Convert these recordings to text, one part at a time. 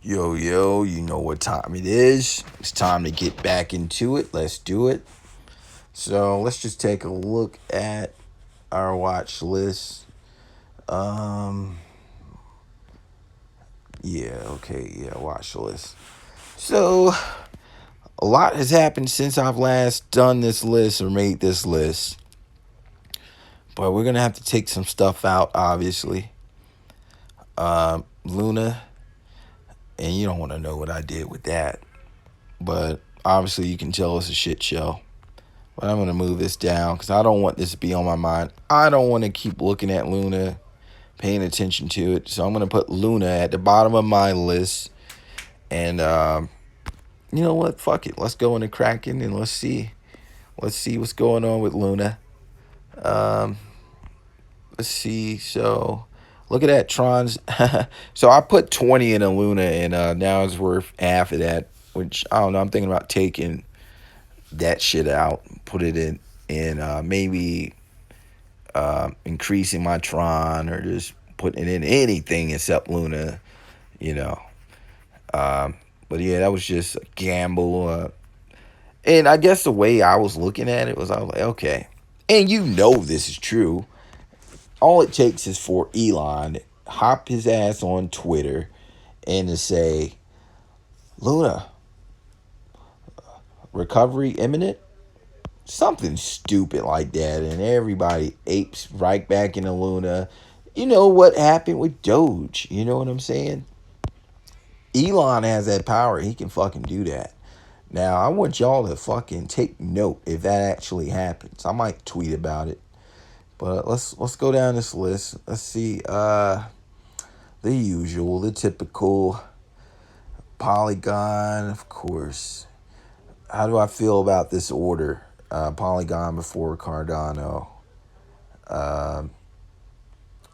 Yo, you know what time it is. It's time to get back into it. Let's do it. So let's just take a look at our watch list. Um, watch list. So a lot has happened since I've last done this list or made this list. But we're gonna have to take some stuff out, obviously. Luna, and you don't want to know what I did with that. But obviously you can tell it's a shit show. But I'm going to move this down because I don't want this to be on my mind. I don't want to keep looking at Luna, paying attention to it. So I'm going to put Luna at the bottom of my list. And you know what? Fuck it. Let's go into Kraken and let's see. Let's see what's going on with Luna. Um, let's see. So look at that, Tron's. So I put 20 in a Luna and now it's worth half of that. Which, I don't know. I'm thinking about taking that shit out, put it in maybe increasing my Tron or just putting it in anything except Luna, you know. But yeah, that was just a gamble. And I guess the way I was looking at it was, I was like, okay. And you know this is true. All it takes is for Elon to hop his ass on Twitter and to say, Luna, recovery imminent? Something stupid like that, and everybody apes right back into Luna. You know what happened with Doge? You know what I'm saying? Elon has that power. He can fucking do that. Now, I want y'all to fucking take note if that actually happens. I might tweet about it. But let's go down this list. Let's see. The usual, the typical Polygon, of course. How do I feel about this order? Polygon before Cardano. I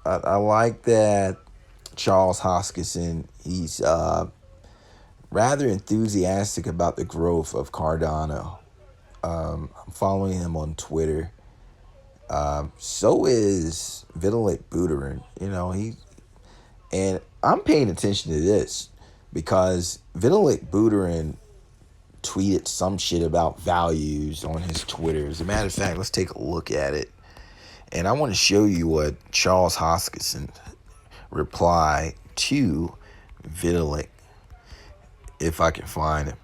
like that Charles Hoskinson, he's rather enthusiastic about the growth of Cardano. I'm following him on Twitter. So is Vitalik Buterin. And I'm paying attention to this because Vitalik Buterin tweeted some shit about values on his Twitter. As a matter of fact, let's take a look at it. And I want to show you what Charles Hoskinson replied to Vitalik, if I can find him.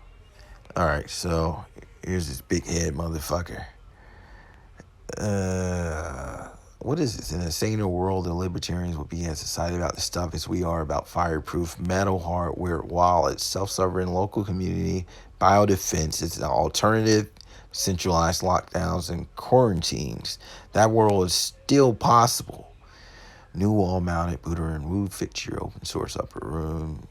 All right, so here's this big head motherfucker. What is this? In a saner world, the libertarians will be as excited about the stuff as we are about fireproof metal hardware wallets, self-sovereign local community, biodefense. It's an alternative, centralized lockdowns and quarantines. That world is still possible. New wall-mounted Buterin roof fixture, open source upper room,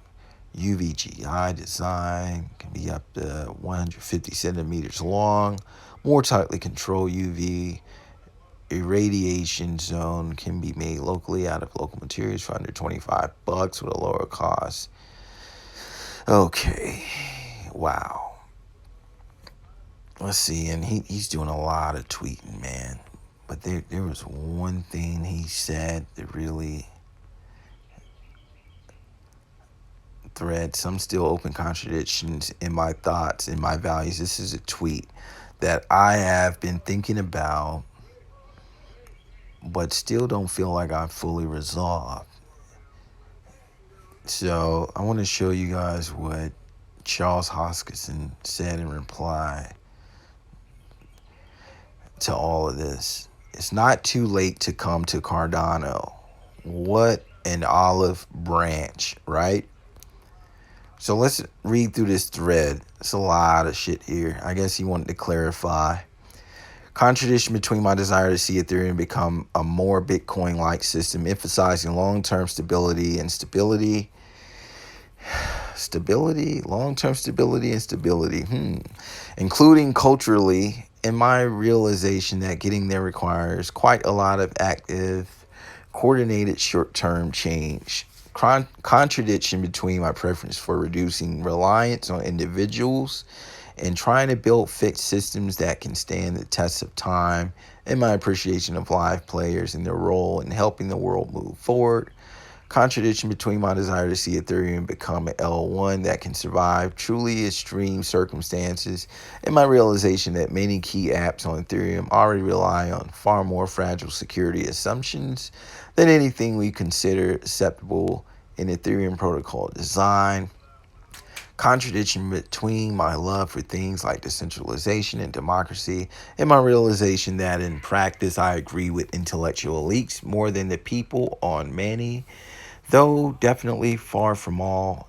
UVGI design, can be up to 150 centimeters long, more tightly controlled UV irradiation zone, can be made locally out of local materials for under $25 with a lower cost. Okay, wow. Let's see, and he's doing a lot of tweeting, man. But there was one thing he said that really thread some still open contradictions in my thoughts and my values. This is a tweet that I have been thinking about, but still don't feel like I'm fully resolved. So I want to show you guys what Charles Hoskinson said in reply to all of this. It's not too late to come to Cardano. What an olive branch, right? So let's read through this thread. It's a lot of shit here. I guess he wanted to clarify. Contradiction between my desire to see Ethereum become a more Bitcoin-like system, emphasizing long-term stability and stability. Long-term stability and stability. Including culturally, and my realization that getting there requires quite a lot of active, coordinated short-term change. Contradiction between my preference for reducing reliance on individuals and trying to build fixed systems that can stand the test of time, and my appreciation of live players and their role in helping the world move forward. Contradiction between my desire to see Ethereum become an L1 that can survive truly extreme circumstances and my realization that many key apps on Ethereum already rely on far more fragile security assumptions than anything we consider acceptable in Ethereum protocol design. Contradiction between my love for things like decentralization and democracy and my realization that in practice I agree with intellectual elites more than the people on many, though definitely far from all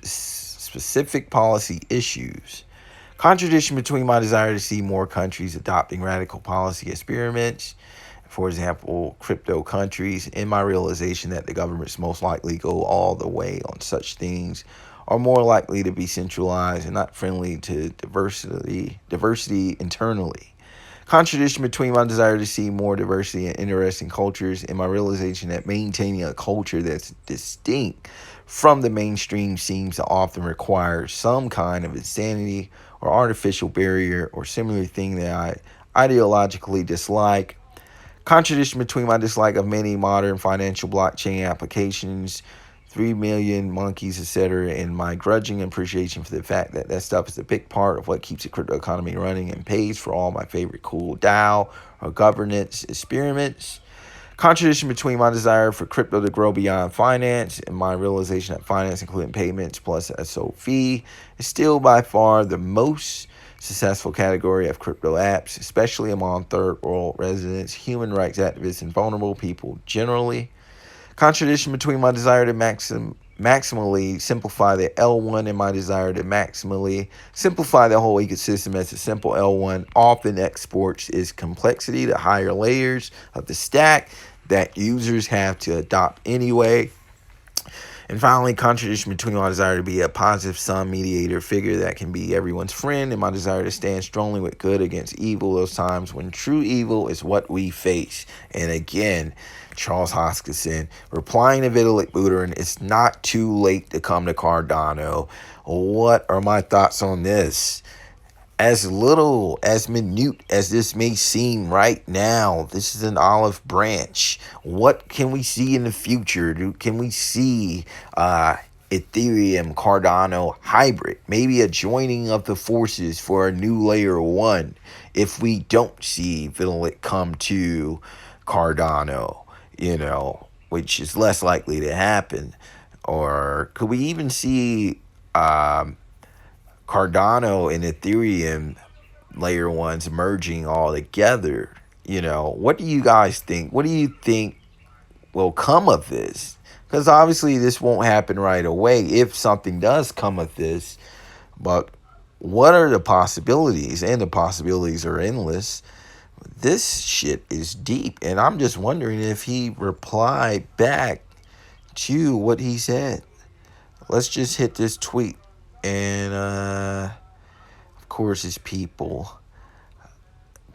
specific policy issues. Contradiction between my desire to see more countries adopting radical policy experiments, for example, crypto countries, and my realization that the governments most likely go all the way on such things are more likely to be centralized and not friendly to diversity internally. Contradiction between my desire to see more diversity and interesting cultures and my realization that maintaining a culture that's distinct from the mainstream seems to often require some kind of insanity or artificial barrier or similar thing that I ideologically dislike. Contradiction between my dislike of many modern financial blockchain applications, 3 million monkeys, etc., and my grudging appreciation for the fact that that stuff is a big part of what keeps the crypto economy running and pays for all my favorite cool DAO or governance experiments. Contradiction between my desire for crypto to grow beyond finance and my realization that finance, including payments plus SOF, is still by far the most successful category of crypto apps, especially among third world residents, human rights activists, and vulnerable people generally. Contradiction between my desire to maximally simplify the L1 and my desire to maximally simplify the whole ecosystem as a simple L1 often exports its complexity to higher layers of the stack that users have to adopt anyway. And finally, contradiction between my desire to be a positive sum mediator figure that can be everyone's friend and my desire to stand strongly with good against evil, those times when true evil is what we face. And again, Charles Hoskinson replying to Vitalik Buterin, it's not too late to come to Cardano. What are my thoughts on this? As little, as minute as this may seem right now, this is an olive branch. What can we see in the future? Can we see Ethereum Cardano hybrid? Maybe a joining of the forces for a new layer one if we don't see Vitalik come to Cardano, which is less likely to happen. Or could we even see Cardano and Ethereum layer ones merging all together? What do you guys think? What do you think will come of this? Because obviously this won't happen right away if something does come of this. But what are the possibilities? And the possibilities are endless. This shit is deep. And I'm just wondering if he replied back to what he said. Let's just hit this tweet. And, of course, his people.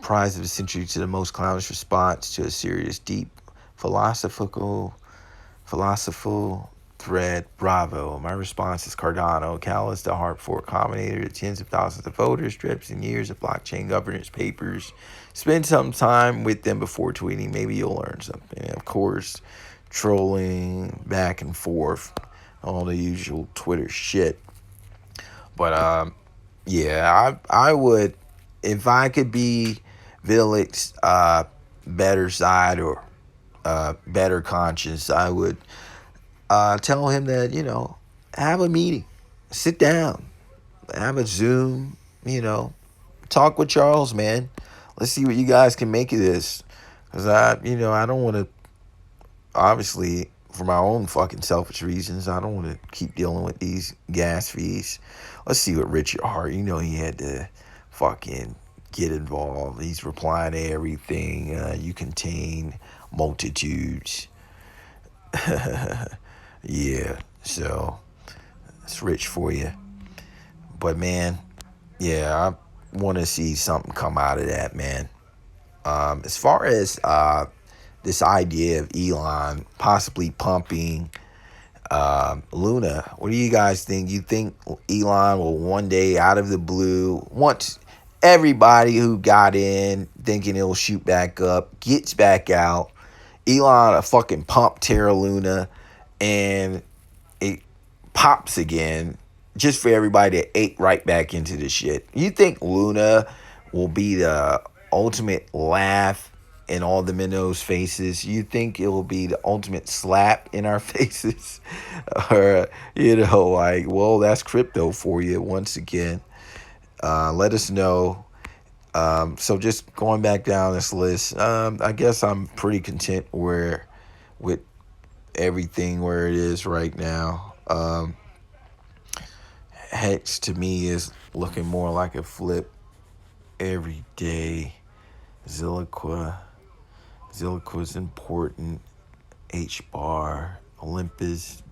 Prize of the century to the most clownish response to a serious, deep, philosophical thread. Bravo. My response is Cardano. Callous the hard fork combinator to tens of thousands of voters, strips and years of blockchain governance papers. Spend some time with them before tweeting. Maybe you'll learn something. And of course, trolling back and forth. All the usual Twitter shit. But yeah, I would, if I could be Vitalik's better side or better conscience, I would tell him that, have a meeting, sit down, have a Zoom, talk with Charles, man. Let's see what you guys can make of this. Because I don't want to, obviously, for my own fucking selfish reasons, I don't want to keep dealing with these gas fees. Let's see what Richard Hart, he had to fucking get involved. He's replying to everything. You contain multitudes. Yeah, so it's rich for you. But man, yeah, I want to see something come out of that, man. As far as this idea of Elon possibly pumping Luna, what do you guys think? You think Elon will one day, out of the blue, once everybody who got in thinking it'll shoot back up gets back out, Elon a fucking pump Terra Luna, and it pops again, just for everybody to ate right back into the shit. You think Luna will be the ultimate laugh in all the minnows' faces? You think it will be the ultimate slap in our faces? Or, like, well, that's crypto for you once again. Let us know. So just going back down this list, I guess I'm pretty content with everything where it is right now. Hex to me is looking more like a flip every day. Zilliqua's important. H bar, Olympus,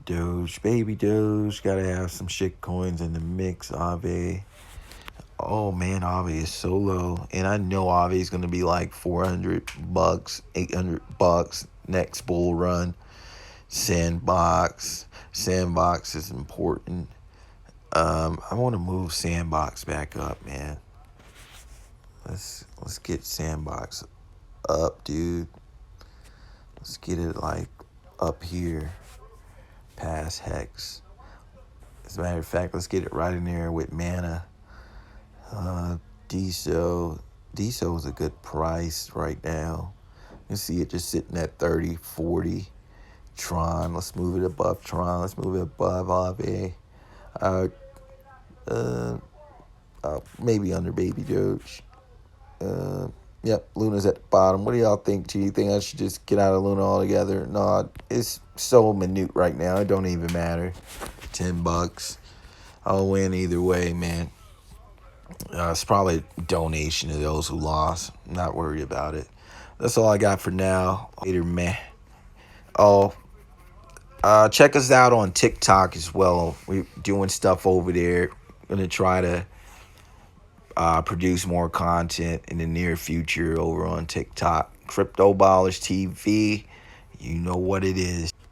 Doge, baby Doge. Gotta have some shit coins in the mix. Ave. Oh man, Ave is so low, and I know Ave is gonna be like $400, $800 next bull run. Sandbox is important. I want to move Sandbox back up, man. Let's get Sandbox up, dude. Let's get it like up here, past Hex. As a matter of fact, let's get it right in there with Mana. DSO is a good price right now. You see it just sitting at 30, 40. Tron, let's move it above Tron. Let's move it above Ave. Maybe under Baby Doge. Yep, Luna's at the bottom. What do y'all think? Do you think I should just get out of Luna altogether? No, it's so minute right now. It don't even matter. $10. I'll win either way, man. It's probably a donation to those who lost. I'm not worried about it. That's all I got for now. Later, man. Oh, check us out on TikTok as well. We're doing stuff over there. Gonna try to produce more content in the near future over on TikTok. Crypto Ballers TV. You know what it is.